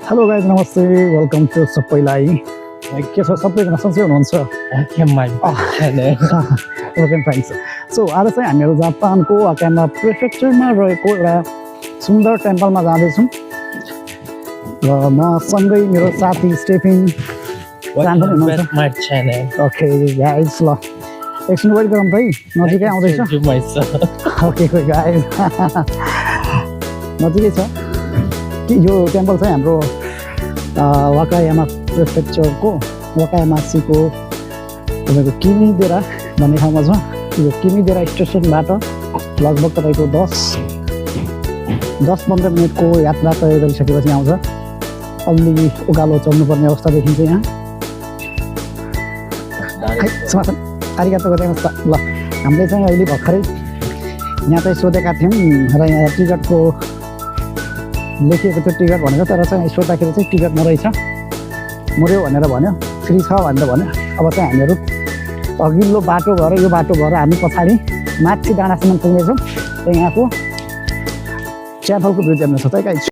Hello guys नमस्ते welcome to सबैलाई के छ सबैजना सन्चै हुनुहुन्छ वेलकम थ्याङ्क्स सो आज चाहिँ हामीहरू जापानको अकामा प्रिफेक्चरमा रहेको एउटा सुन्दर टेम्पलमा जाँदैछौँ र म सँगै मेरो साथी स्टेफिन ओके गाइज ल एकछिन वेट गरौँ है नजिकै आउँदैछ ओके गाइज नजिकै छ कि यो टेम्पल चाहिँ हाम्रो वाकायामा प्रिफेक्चरको वाकायामासीको तपाईँको किमिदेरा भन्ने ठाउँमा छ। यो किमिदेरा स्टेसनबाट लगभग तपाईँको 10-15 मिनटको यात्रा तय गरिसकेपछि आउँछ। अलि उकालो चढ्नुपर्ने अवस्था देखिन्छ यहाँ। आरिगातो गोजाइमास। ल हामीले चाहिँ अहिले भर्खरै यहाँ चाहिँ सोधेका थियौँ र यहाँ टिकटको लेखिएको थियो टिकट भनेर, तर चाहिँ सोद्धाखेरि चाहिँ टिकट नरहेछ मर्यो भनेर भन्यो, फ्री छ भनेर भन्यो। अब चाहिँ हामीहरू अघिल्लो बाटो भएर यो बाटो भएर हामी पछाडि माथि डाँडासम्म पुग्नेछौँ र यहाँको च्याफलको ब्रिज हेर्नु छ। गाइज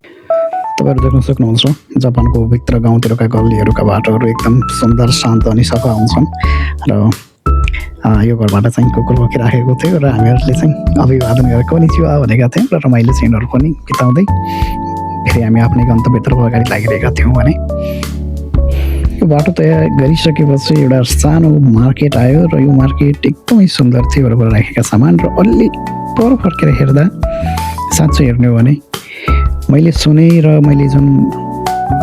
तपाईँहरू देख्न सक्नुहुन्छ जापानको भित्र गाउँतिरका गल्लीहरूका बाटोहरू एकदम सुन्दर शान्त अनि सफा हुन्छन् र यो घरबाट चाहिँ कुकुर बोकिराखेको थियो र हामीहरूले चाहिँ अभिवादन गरेको नि थियो भनेका थियौँ र रमाइलो क्षणहरू पनि बिताउँदै फेरि हामी आफ्नै गन्तव्यतर्फ अगाडि लागिरहेका थियौँ भने यो बाटो तयार गरिसकेपछि एउटा सानो मार्केट आयो र यो मार्केट एकदमै सुन्दर थियो। वरपर राखेका सामान र अलि पर फर्केर हेर्दा साँच्चै हेर्ने हो भने मैले सुने र मैले जुन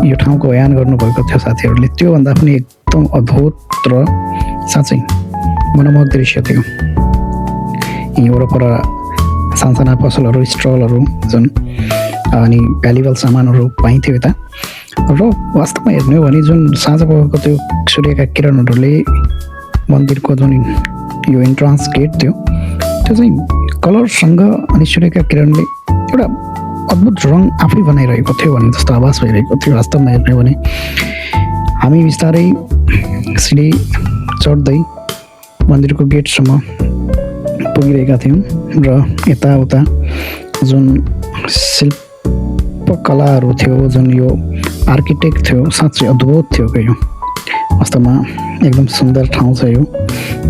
यो ठाउँको बयान गर्नुभएको थियो साथीहरूले त्योभन्दा पनि एकदम अद्भुत र साँच्चै मनमोहक दृश्य थियो। यहीँ वरपर सानसाना पसलहरू स्टलहरू जुन अनि भ्यालुएबल सामानहरू पाइन्थ्यो यता र वास्तवमा हेर्ने हो भने जुन साँझ पखेको त्यो सूर्यका किरणहरूले मन्दिरको जुन यो इन्ट्रान्स गेट थियो त्यो चाहिँ कलरसँग अनि सूर्यका किरणले एउटा अद्भुत रङ आफै बनाइरहेको थियो भन्ने जस्तो आभास भइरहेको थियो। वास्तवमा हेर्ने हो भने हामी बिस्तारै सिँढी चढ्दै मन्दिरको गेटसम्म पुगिरहेका थियौँ र यताउता जुन शिल्पकलाहरू थियो, जुन यो आर्किटेक्ट थियो, साँच्चै अद्भुत थियो कि यो वास्तवमा एकदम सुन्दर ठाउँ छ यो।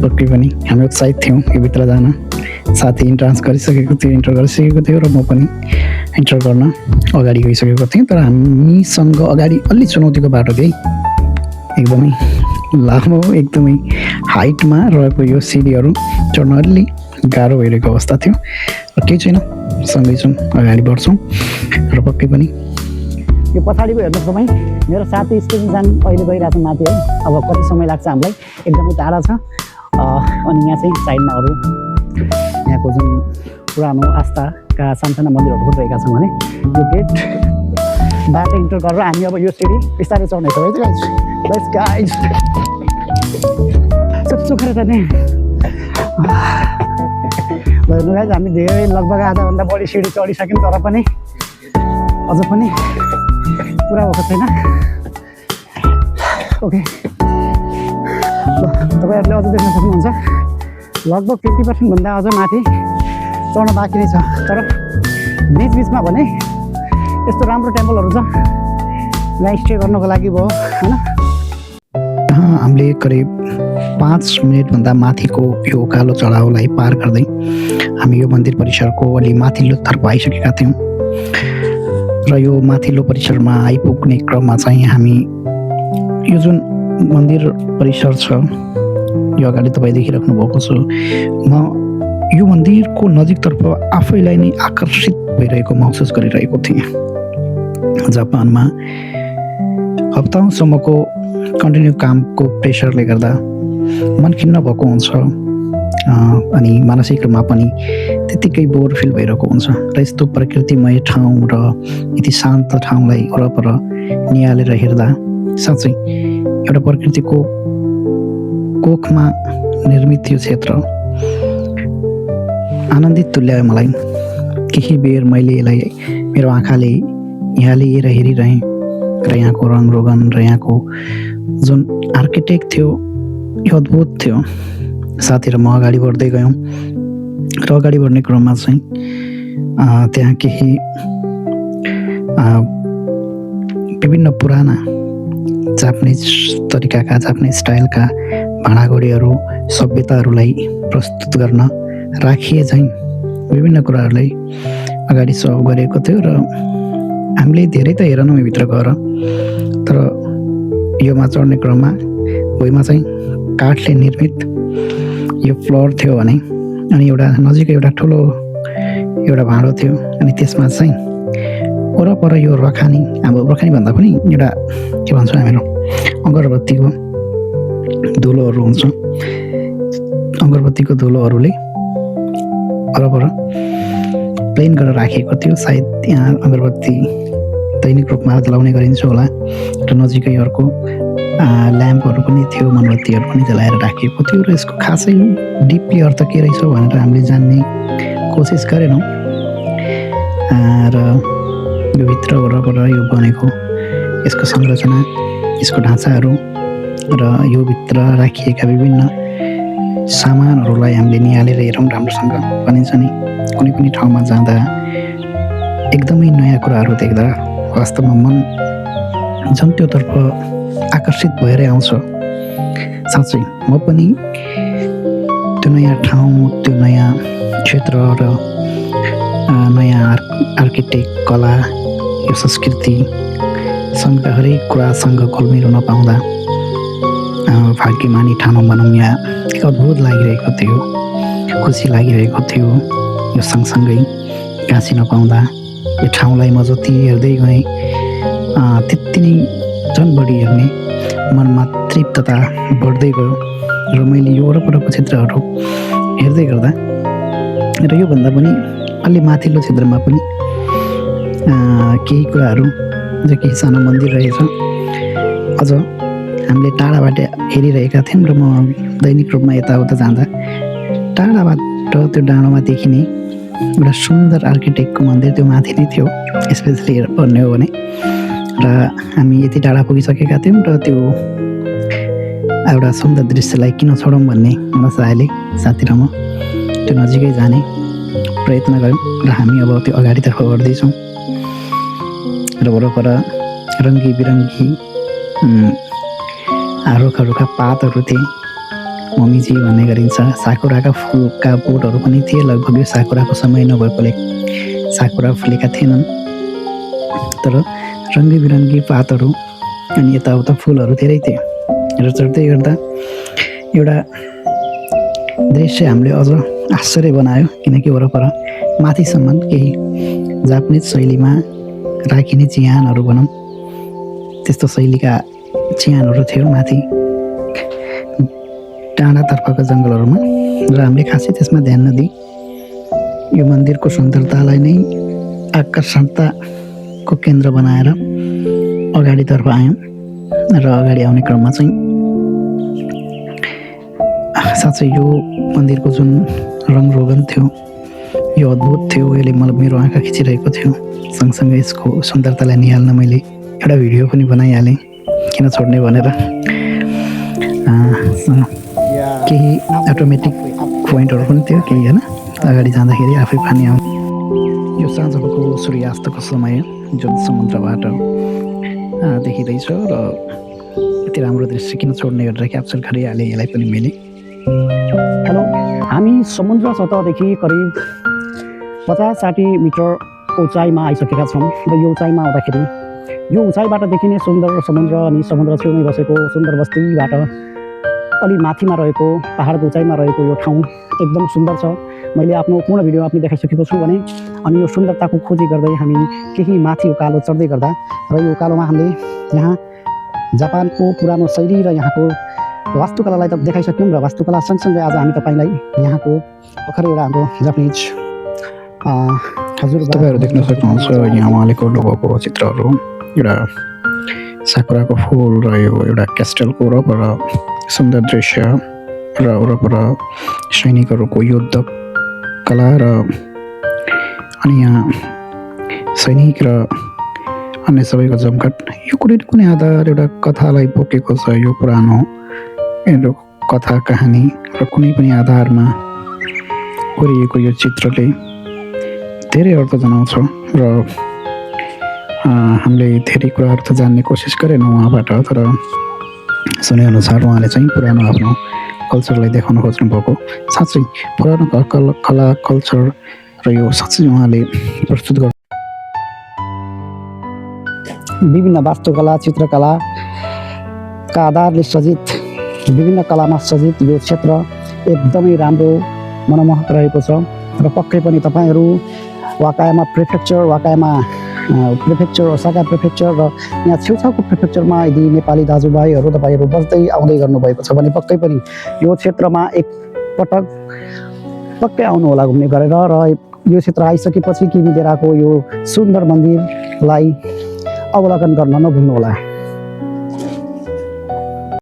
पक्कै पनि हामी उत्साहित थियौँ यो भित्र जान। साथी इन्ट्रान्स गरिसकेको थियो, इन्टर गरिसकेको थियो र म पनि इन्टर गर्न अगाडि गइसकेको थिएँ। तर हामीसँग अगाडि अलि चुनौतीको बाटो थियो, एकदमै लामो एकदमै हाइटमा रहेको यो सिडीहरू चढ्न अलि गाह्रो भइरहेको अवस्था थियो र केही छैन, सँगै छौँ अगाडि बढ्छौँ र पक्कै पनि यो पछाडिको हेर्नुहोस् तपाईँ मेरो साथी स्टेसन अहिले गइरहेको छ माथि है। अब कति समय लाग्छ हामीलाई, एकदमै टाढा छ। अनि यहाँ चाहिँ साइडमा अरू यहाँको जुन पुरानो आस्थाका सानसाना मन्दिरहरू पनि रहेका छन् भने यो गेटबाट इन्टर गरेर हामी अब यो सिडी बिस्तारै चढ्नेछौँ है। गाइज गाइज सुखेर जाने हेर्नु गाइज हामी धेरै लगभग आधाभन्दा बढी सिडी चढिसक्यौँ तर पनि अझ पनि पुरा भएको छैन। ओके तपाईँहरूले अझ देख्न सक्नुहुन्छ लगभग 50% भन्दा अझ माथि चढ्न बाँकी नै छ। तर बिचबिचमा भने यस्तो राम्रो टेम्पलहरू छ यहाँ स्टे गर्नको लागि भयो होइन। हामीले करिब 5 मिनटभन्दा माथिको यो उकालो चढाउलाई पार गर्दै हामी यो मन्दिर परिसरको अलि माथिल्लो तर्फ आइसकेका थियौँ र यो माथिल्लो परिसरमा आइपुग्ने क्रममा चाहिँ हामी यो जुन मन्दिर परिसर छ यो अगाडि तपाईँ देखिराख्नु भएको छ, म यो मन्दिरको नजिकतर्फ आफैलाई नै आकर्षित भइरहेको महसुस गरिरहेको थिएँ। जापानमा हप्ताौँसम्मको कन्टिन्यू कामको प्रेसरले गर्दा मन खिन्न भएको हुन्छ अनि मानसिक रूपमा पनि त्यत्तिकै बोर फिल भइरहेको हुन्छ र यस्तो प्रकृतिमय ठाउँ र यति शान्त ठाउँलाई वरपर निहालेर हेर्दा साँच्चै एउटा प्रकृतिको कोखमा निर्मित यो क्षेत्र आनन्दित तुल्यायो मलाई। केही बेर मैले यसलाई मेरो आँखाले यहाँ लिएर हेरिरहेँ र यहाँको रङ रोगन र यहाँको जुन आर्किटेक्ट थियो यो अद्भुत थियो। साथी र म अगाडि बढ्दै गयौँ र अगाडि बढ्ने क्रममा चाहिँ त्यहाँ केही विभिन्न पुराना जापानिज तरिकाका जापानिज स्टाइलका भाँडाकुँडीहरू सभ्यताहरूलाई प्रस्तुत गर्न राखिए चाहिँ विभिन्न कुराहरूलाई अगाडि सर्भ गरेको थियो र हामीले धेरै त हेरेनौँ भित्र गएर, तर योमा चढ्ने क्रममा भुइँमा चाहिँ काठले निर्मित यो फ्लोर थियो भने अनि एउटा नजिकै एउटा ठुलो एउटा भाँडो थियो अनि त्यसमा चाहिँ वरपर यो रखानी, अब रखानी भन्दा पनि एउटा के भन्छौँ हामीहरू अगरबत्तीको धुलोहरू हुन्छ, अगरबत्तीको धुलोहरूले वरपर प्लेन गरेर राखिएको थियो। सायद यहाँ अगरबत्ती दैनिक रूपमा जलाउने गरिन्छ होला र नजिकै अर्को ल्याम्पहरू पनि थियो, मोमबत्तीहरू पनि जलाएर राखिएको थियो र यसको खासै डिपली अर्थ के रहेछ भनेर हामीले जान्ने कोसिस गरेनौँ र यो भित्र वरपर यो बनेको यसको संरचना, यसको ढाँचाहरू र यो भित्र राखिएका विभिन्न सामानहरूलाई हामीले निहालेर हेरौँ राम्रोसँग भनिन्छ नि, कुनै पनि ठाउँमा जाँदा एकदमै नयाँ कुराहरू देख्दा वास्तवमा मन झन् त्योतर्फ आकर्षित भएरै आउँछ। साँच्चै म पनि त्यो नयाँ ठाउँ, त्यो नयाँ क्षेत्र र नयाँ आर्किटेक्ट, कला, यो संस्कृतिसँग हरेक कुरासँग घुलमिल हुन पाउँदा भाग्यमानी ठाउँ भनौँ या एक अद्भुत लागिरहेको थियो, खुसी लागिरहेको थियो। यो सँगसँगै गाँसिन पाउँदा यो ठाउँलाई म जति हेर्दै गएँ त्यति नै झन् बढी हेर्ने मनमा तृप्तता बढ्दै गयो र मैले यो वरपरको क्षेत्रहरू हेर्दै गर्दा र योभन्दा पनि अलि माथिल्लो क्षेत्रमा पनि केही कुराहरू जो केही सानो मन्दिर रहेछ अझ हामीले टाढाबाट हेरिरहेका थियौँ र म दैनिक रूपमा यताउता जाँदा टाढाबाट त्यो डाँडोमा देखिने एउटा सुन्दर आर्किटेक्टको मन्दिर त्यो माथि नै थियो, स्पेसली भन्ने हो भने। र हामी यति टाढा पुगिसकेका थियौँ र त्यो एउटा सुन्दर दृश्यलाई किन छोडौँ भन्ने मलाई अहिले साथी र म त्यो नजिकै जाने प्रयत्न गऱ्यौँ र हामी अब त्यो अगाडितर्फ बढ्दैछौँ र वरपर रङ्गी बिरङ्गी रुखा पातहरू थिए, ममिजी भन्ने गरिन्छ। साकुराका फुलका बोटहरू पनि थिए, लगभग यो साकुराको समय नभएकोले साकुरा फुलेका थिएनन्, तर रङ्गी बिरङ्गी पातहरू अनि यताउता फुलहरू धेरै थिए र चढ्दै गर्दा एउटा दृश्य हामीले अझ आश्चर्य बनायो, किनकि वरपर माथिसम्म केही जापानिज शैलीमा राखिने चिहानहरू भनौँ त्यस्तो शैलीका चिहानहरू थियो माथि डाँडातर्फका जङ्गलहरूमा र हामीले खासै त्यसमा ध्यान नदिई यो मन्दिरको सुन्दरतालाई नै आकर्षणताको केन्द्र बनाएर अगाडितर्फ आयौँ र अगाडि आउने क्रममा चाहिँ साँच्चै यो मन्दिरको जुन रङरोगन थियो यो अद्भुत थियो, यसले मलाई मेरो आँखा खिचिरहेको थियो। सँगसँगै यसको सुन्दरतालाई निहाल्न मैले एउटा भिडियो पनि बनाइहालेँ, किन छोड्ने भनेर। केही अटोमेटिक पोइन्टहरू पनि थियो केही, होइन, अगाडि जाँदाखेरि आफै पानी आउँछ। यो साँझको सूर्यास्तको समय जुन समुद्रबाट देखिँदैछ र यति राम्रो दृश्य किन छोड्ने गरेर क्याप्चर गरिहालेँ यसलाई पनि मैले। हेलो, हामी समुद्र सतहदेखि करिब 50-60 मिटर उचाइमा आइसकेका छौँ र यो उचाइमा आउँदाखेरि यो उचाइबाट देखिने सुन्दर समुद्र अनि समुद्र छेउमै बसेको सुन्दर बस्तीबाट अलि माथिमा रहेको पहाडको उचाइमा रहेको यो ठाउँ एकदम सुन्दर छ। मैले आफ्नो पूर्ण भिडियो आफ्नो देखाइसकेको छु भने अनि यो सुन्दरताको खोजी गर्दै हामी केही माथि उकालो चढ्दै गर्दा र यो उकालोमा हामीले यहाँ जापानको पुरानो शैली र यहाँको वास्तुकलालाई त देखाइसक्यौँ र वास्तुकला सँगसँगै आज हामी तपाईँलाई यहाँको भर्खरै एउटा हाम्रो जापानिज हजुर तपाईँहरू देख्न सक्नुहुन्छ यहाँ उहाँलेको लोगोको चित्रहरू, एउटा साकुराको फुल र यो एउटा क्यास्टलको वरपर सुन्दर दृश्य र वरपर सैनिकहरूको युद्ध कला र अनि यहाँ सैनिक र अन्य सबैको जमघट यो कुनै न कुनै आधार एउटा कथालाई बोकेको छ। यो पुरानो एउटा कथा कहानी र कुनै पनि आधारमा कोरिएको यो चित्रले धेरै अर्थ जनाउँछ र हामीले धेरै कुराहरू त जान्ने कोसिस गरेनौँ उहाँबाट, तर सुनेअनुसार उहाँले चाहिँ पुरानो आफ्नो कल्चरलाई देखाउन खोज्नु भएको। साँच्चै पुरानो कला कल्चर र यो साँच्चै उहाँले प्रस्तुत गर्नु विभिन्न वास्तुकला चित्रकलाका आधारले सजित विभिन्न कलामा सजित यो क्षेत्र एकदमै राम्रो मनमोहक रहेको छ। र पक्कै पनि तपाईँहरू वाकायामा प्रिफेक्चर ओसाका प्रिफेक्चर र यहाँ छेउछाउको प्रिफेक्चरमा यदि नेपाली दाजुभाइहरू तपाईँहरू बस्दै आउँदै गर्नुभएको छ भने पक्कै पनि यो क्षेत्रमा एकपटक पक्कै आउनुहोला घुम्ने गरेर। र यो क्षेत्र आइसकेपछि किमिदेराको यो सुन्दर मन्दिरलाई अवलोकन गर्न नभुल्नुहोला।